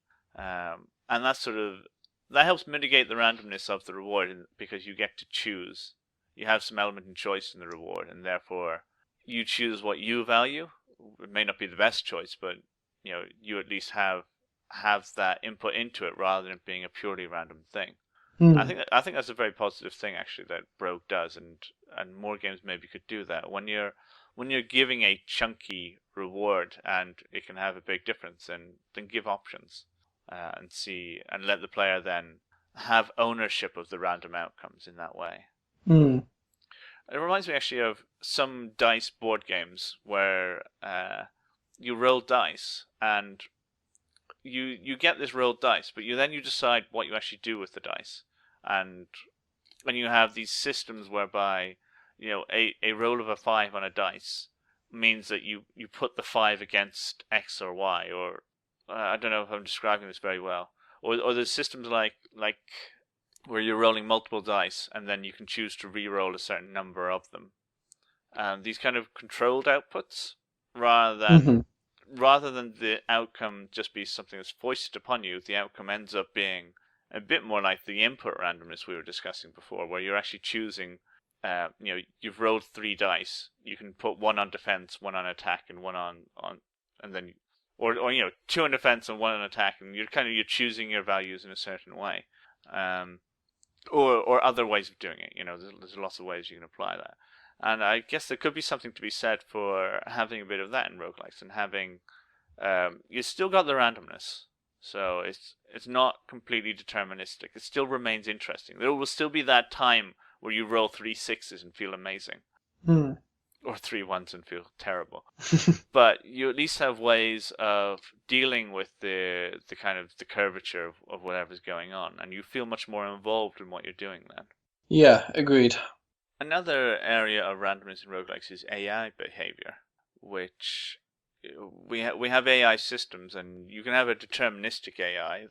And that helps mitigate the randomness of the reward because you get to choose. You have some element in choice in the reward, and therefore you choose what you value. It may not be the best choice, but you at least have that input into it rather than it being a purely random thing. I think that's a very positive thing actually that Brogue does, and more games maybe could do that. When you're giving a chunky reward and it can have a big difference, then give options and let the player then have ownership of the random outcomes in that way. It reminds me actually of some dice board games where you roll dice and you get this rolled dice, but you decide what you actually do with the dice, and you have these systems whereby a roll of a 5 on a dice means that you put the 5 against X or Y, or I don't know if I'm describing this very well, or there's systems like where you're rolling multiple dice and then you can choose to re-roll a certain number of them. These kind of controlled outputs, rather than the outcome just be something that's foisted upon you, the outcome ends up being a bit more like the input randomness we were discussing before, where you're actually choosing, you've rolled 3 dice, you can put 1 on defense, 1 on attack, and 1 on and then, or 2 on defense and 1 on attack, and you're choosing your values in a certain way. Or other ways of doing it. There's lots of ways you can apply that. And I guess there could be something to be said for having a bit of that in roguelikes and having you still got the randomness. So it's not completely deterministic. It still remains interesting. There will still be that time where you roll 3 6s and feel amazing. Or 3 1s and feel terrible. But you at least have ways of dealing with the kind of the curvature of whatever's going on, and you feel much more involved in what you're doing then. Yeah, agreed. Another area of randomness in roguelikes is AI behavior, which we have AI systems, and you can have a deterministic AI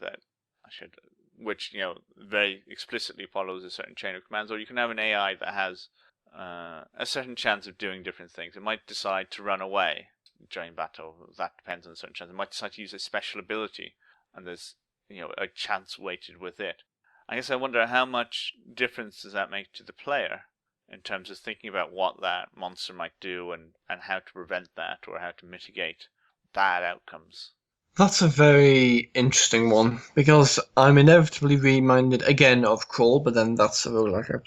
which very explicitly follows a certain chain of commands, or you can have an AI that has a certain chance of doing different things. It might decide to run away during battle. That depends on a certain chance. It might decide to use a special ability, and there's a chance weighted with it. I guess I wonder how much difference does that make to the player in terms of thinking about what that monster might do and how to prevent that or how to mitigate bad outcomes. That's a very interesting one, because I'm inevitably reminded again of Crawl, but then that's a roguelike I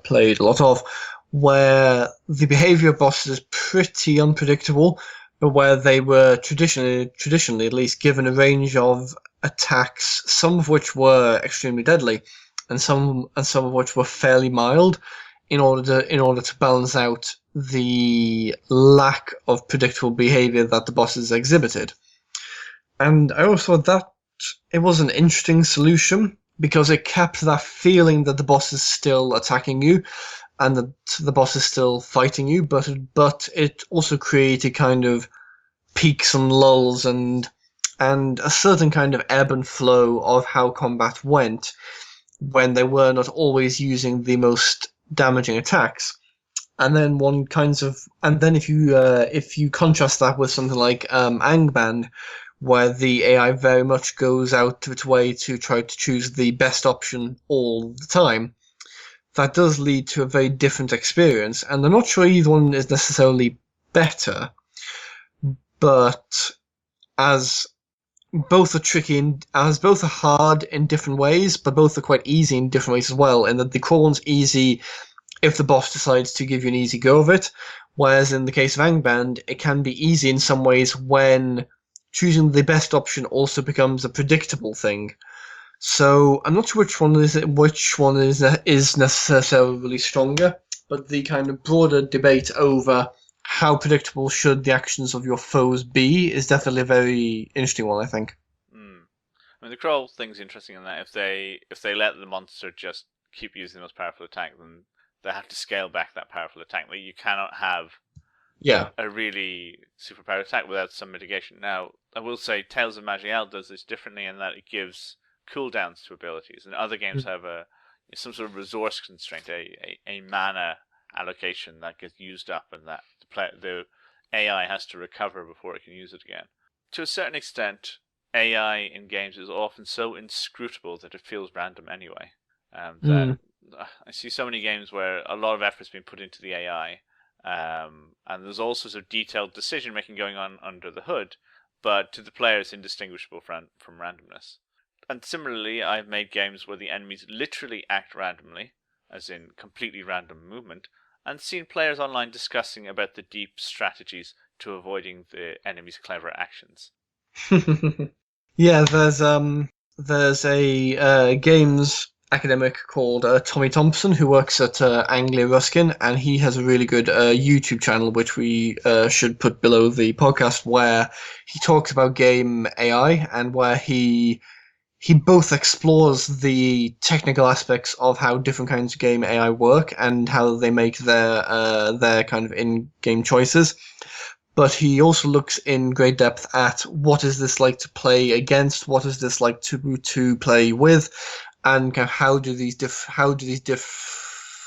played a lot of, where the behavior of bosses is pretty unpredictable, but where they were traditionally at least given a range of attacks, some of which were extremely deadly, and some of which were fairly mild, in order to balance out the lack of predictable behavior that the bosses exhibited. And I always thought that it was an interesting solution, because it kept that feeling that the boss is still attacking you and that the boss is still fighting you, but it also created kind of peaks and lulls and a certain kind of ebb and flow of how combat went when they were not always using the most damaging attacks. And then if you contrast that with something like Angband, where the AI very much goes out of its way to try to choose the best option all the time, that does lead to a very different experience. And I'm not sure either one is necessarily better, but as both are tricky and as both are hard in different ways, but both are quite easy in different ways as well. In that the core one's easy if the boss decides to give you an easy go of it, whereas in the case of Angband, it can be easy in some ways when choosing the best option also becomes a predictable thing. So I'm not sure which one is necessarily stronger, but the kind of broader debate over how predictable should the actions of your foes be is definitely a very interesting one, I think. I mean, the crawl thing's interesting in that if they let the monster just keep using the most powerful attack, then they have to scale back that powerful attack. Like, you cannot have a really superpowered attack without some mitigation. Now, I will say Tales of Magiel does this differently in that it gives cooldowns to abilities, and other games have some sort of resource constraint, a mana allocation that gets used up, and that the AI has to recover before it can use it again. To a certain extent, AI in games is often so inscrutable that it feels random anyway. That I see so many games where a lot of effort's been put into the AI, and there's all sorts of detailed decision making going on under the hood, but to the player it's indistinguishable from randomness. And similarly, I've made games where the enemies literally act randomly, as in completely random movement, and seen players online discussing about the deep strategies to avoiding the enemy's clever actions. Yeah, there's a games academic called Tommy Thompson who works at Anglia Ruskin, and he has a really good YouTube channel which we should put below the podcast, where he talks about game AI and where he both explores the technical aspects of how different kinds of game AI work and how they make their kind of in-game choices. But he also looks in great depth at what is this like to play against, what is this like to play with, and kind of how do these different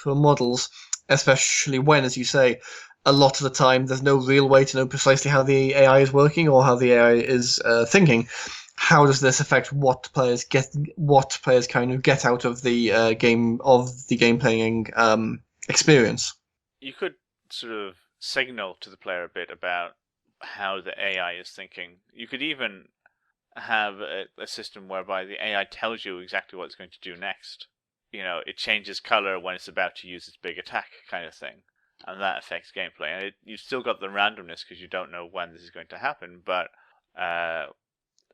models, especially when, as you say, a lot of the time there's no real way to know precisely how the AI is working or how the AI is thinking. How does this affect what players kind of get out of the game playing experience? You could sort of signal to the player a bit about how the AI is thinking. You could even have a system whereby the AI tells you exactly what it's going to do next. It changes color when it's about to use its big attack, kind of thing, and that affects gameplay. And you've still got the randomness because you don't know when this is going to happen, but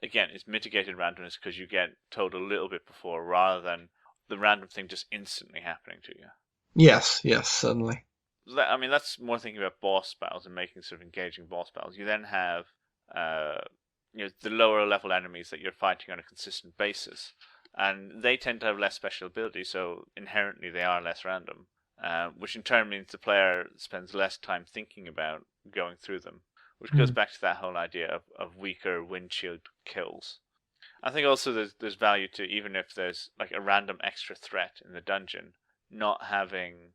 again, it's mitigated randomness because you get told a little bit before, rather than the random thing just instantly happening to you. Yes, certainly. I mean, that's more thinking about boss battles and making sort of engaging boss battles. You then have the lower level enemies that you're fighting on a consistent basis, and they tend to have less special abilities, so inherently they are less random, which in turn means the player spends less time thinking about going through them, which goes back to that whole idea of weaker windshield kills. I think also there's value to, even if there's like a random extra threat in the dungeon, not having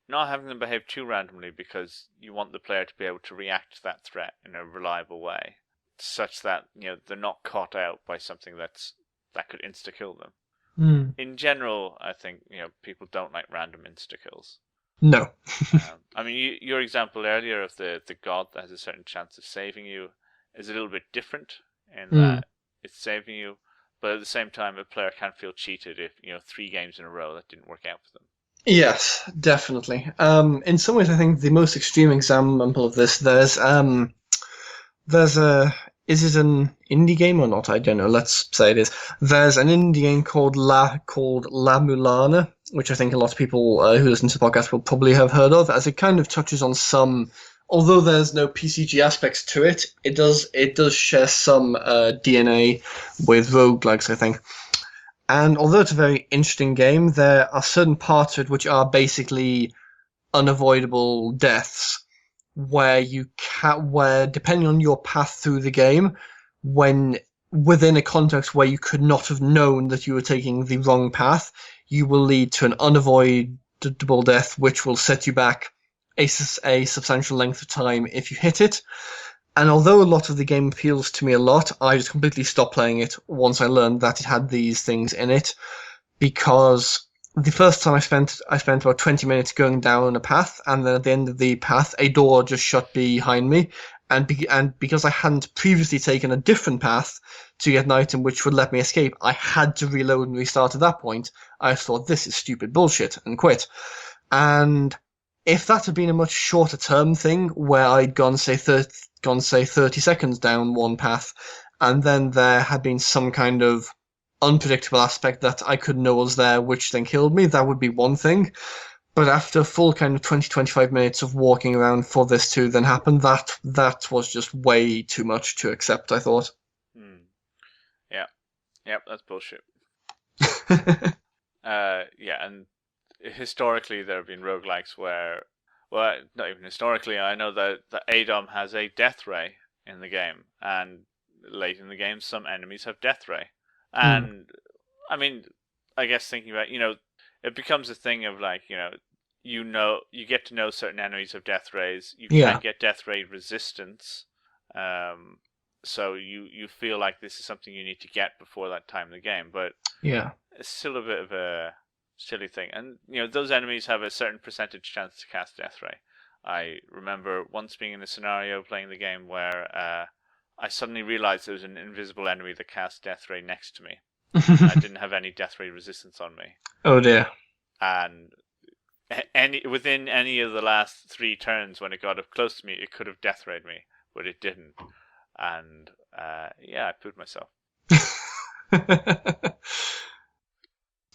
not having them behave too randomly, because you want the player to be able to react to that threat in a reliable way, such that they're not caught out by something that could insta kill them. In general, I think people don't like random insta kills. No. I mean, your example earlier of the god that has a certain chance of saving you is a little bit different in that it's saving you, but at the same time, a player can feel cheated if 3 games in a row that didn't work out for them. Yes, definitely. In some ways, I think the most extreme example of this, there's a, is it an indie game or not? I don't know. Let's say it is. There's an indie game called La Mulana, which I think a lot of people who listen to the podcast will probably have heard of, as it kind of touches on some, although there's no PCG aspects to it, it does share some DNA with roguelikes, I think. And although it's a very interesting game, there are certain parts of it which are basically unavoidable deaths, where depending on your path through the game, when within a context where you could not have known that you were taking the wrong path, you will lead to an unavoidable death, which will set you back a substantial length of time if you hit it. And although a lot of the game appeals to me a lot, I just completely stopped playing it once I learned that it had these things in it, because the first time I spent about 20 minutes going down a path, and then at the end of the path, a door just shut behind me, and because I hadn't previously taken a different path to get an item which would let me escape, I had to reload and restart at that point. I thought, this is stupid bullshit, and quit. And if that had been a much shorter term thing, where I'd gone say 30 seconds down one path, and then there had been some kind of unpredictable aspect that I couldn't know was there, which then killed me, that would be one thing. But after a full kind of 20-25 minutes of walking around for this to then happen, that was just way too much to accept, I thought. Yeah. Yep, that's bullshit. And historically there have been roguelikes where, well, not even historically, I know that ADOM has a death ray in the game, and late in the game some enemies have death ray. And I mean, I guess thinking about, it becomes a thing of like, you get to know certain enemies have death rays. You can get death ray resistance. So you feel like this is something you need to get before that time in the game, but it's still a bit of a silly thing. And those enemies have a certain percentage chance to cast death ray. I remember once being in a scenario playing the game where I suddenly realized there was an invisible enemy that cast death ray next to me. I didn't have any death ray resistance on me. Oh dear. And within any of the last 3 turns when it got up close to me, it could have death rayed me, but it didn't. And I pooed myself.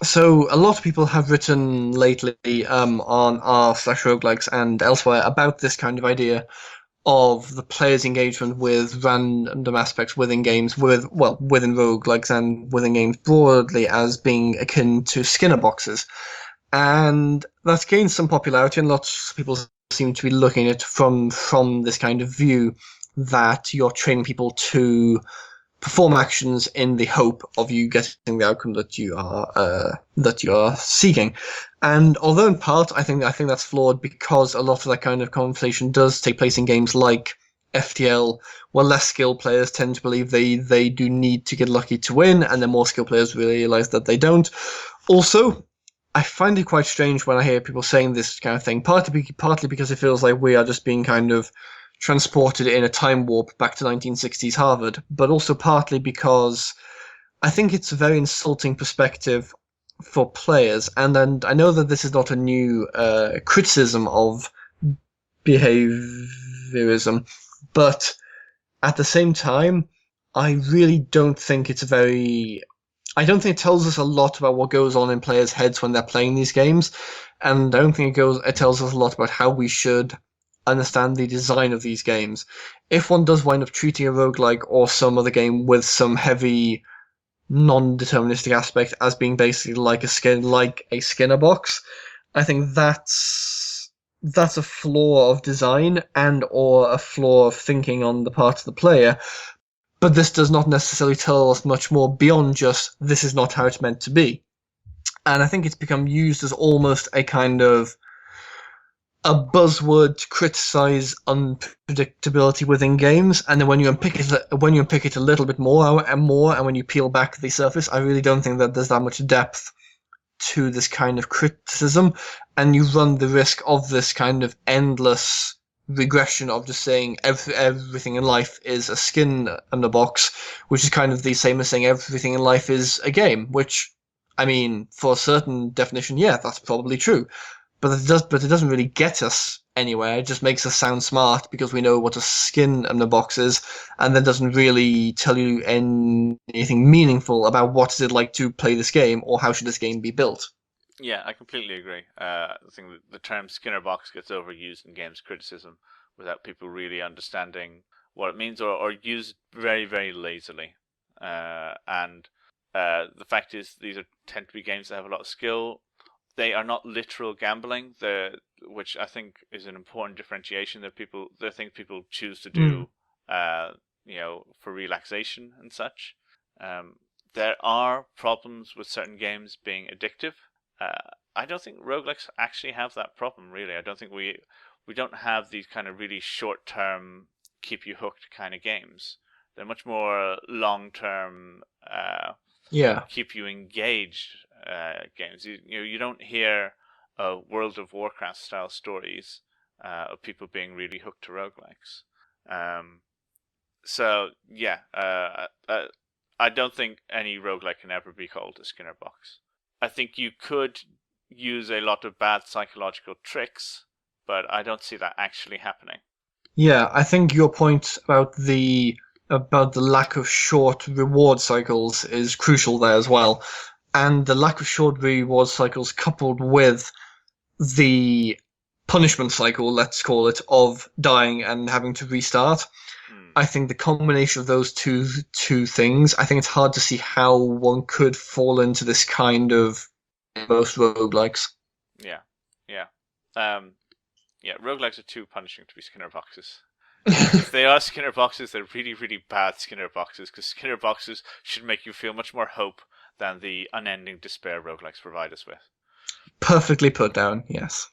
So a lot of people have written lately on r/roguelikes and elsewhere about this kind of idea of the player's engagement with random aspects within games, within roguelikes and within games broadly, as being akin to Skinner boxes. And that's gained some popularity, and lots of people seem to be looking at it from this kind of view, that you're training people to perform actions in the hope of you getting the outcome that you are seeking. And although in part I think that's flawed, because a lot of that kind of conversation does take place in games like FTL, where less skilled players tend to believe they do need to get lucky to win, and then more skilled players realize that they don't. Also, I find it quite strange when I hear people saying this kind of thing, partly because it feels like we are just being kind of transported in a time warp back to 1960s Harvard, but also partly because I think it's a very insulting perspective for players. And I know that this is not a new criticism of behaviorism, but at the same time, I really don't think it tells us a lot about what goes on in players' heads when they're playing these games, and I don't think it tells us a lot about how we should understand the design of these games. If one does wind up treating a roguelike or some other game with some heavy non-deterministic aspect as being basically like a Skinner box, I think that's a flaw of design and or a flaw of thinking on the part of the player. But this does not necessarily tell us much more beyond just this is not how it's meant to be. And I think it's become used as almost a kind of a buzzword to criticize unpredictability within games, and then when you unpick it a little bit more, and when you peel back the surface, I really don't think that there's that much depth to this kind of criticism, and you run the risk of this kind of endless regression of just saying everything in life is a skin in the box, which is kind of the same as saying everything in life is a game, which, I mean, for a certain definition, yeah, that's probably true. But it doesn't really get us anywhere. It just makes us sound smart because we know what a skin in the box is, and then doesn't really tell you anything meaningful about what is it like to play this game or how should this game be built. Yeah, I completely agree. I think that the term Skinner box gets overused in games criticism without people really understanding what it means, or used very, very lazily. And the fact is, these tend to be games that have a lot of skill. They are not literal gambling, which I think is an important differentiation. There are things people choose to do, for relaxation and such. There are problems with certain games being addictive. I don't think roguelikes actually have that problem, really. I don't think we don't have these kind of really short-term, keep-you-hooked kind of games. They're much more long-term, keep you engaged games. You don't hear World of Warcraft style stories of people being really hooked to roguelikes. I don't think any roguelike can ever be called a Skinner box. I think you could use a lot of bad psychological tricks, but I don't see that actually happening. Yeah, I think your point about the lack of short reward cycles is crucial there as well. And the lack of short reward cycles coupled with the punishment cycle, let's call it, of dying and having to restart. I think the combination of those two things, I think it's hard to see how one could fall into this kind of most roguelikes. Yeah. Roguelikes are too punishing to be Skinner boxes. If they are Skinner boxes, they're really, really bad Skinner boxes, because Skinner boxes should make you feel much more hope than the unending despair roguelikes provide us with. Perfectly put down, yes.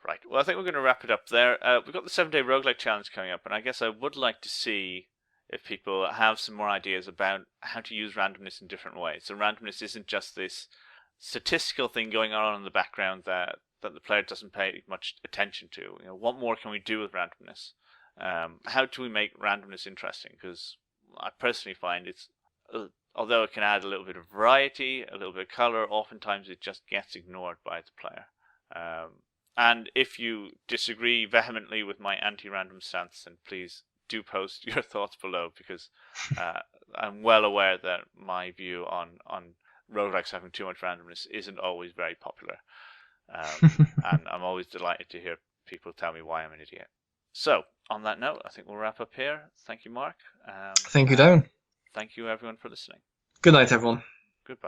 Right, well, I think we're going to wrap it up there. We've got the 7-day roguelike challenge coming up, and I guess I would like to see if people have some more ideas about how to use randomness in different ways. So randomness isn't just this statistical thing going on in the background that the player doesn't pay much attention to. What more can we do with randomness? How do we make randomness interesting? Because I personally find it's, although it can add a little bit of variety, a little bit of color, oftentimes it just gets ignored by the player. And if you disagree vehemently with my anti-random stance, then please do post your thoughts below, because I'm well aware that my view on roguelikes having too much randomness isn't always very popular. And I'm always delighted to hear people tell me why I'm an idiot. So, on that note, I think we'll wrap up here. Thank you, Mark. Thank you, Darren. Thank you, everyone, for listening. Good night, everyone. Goodbye.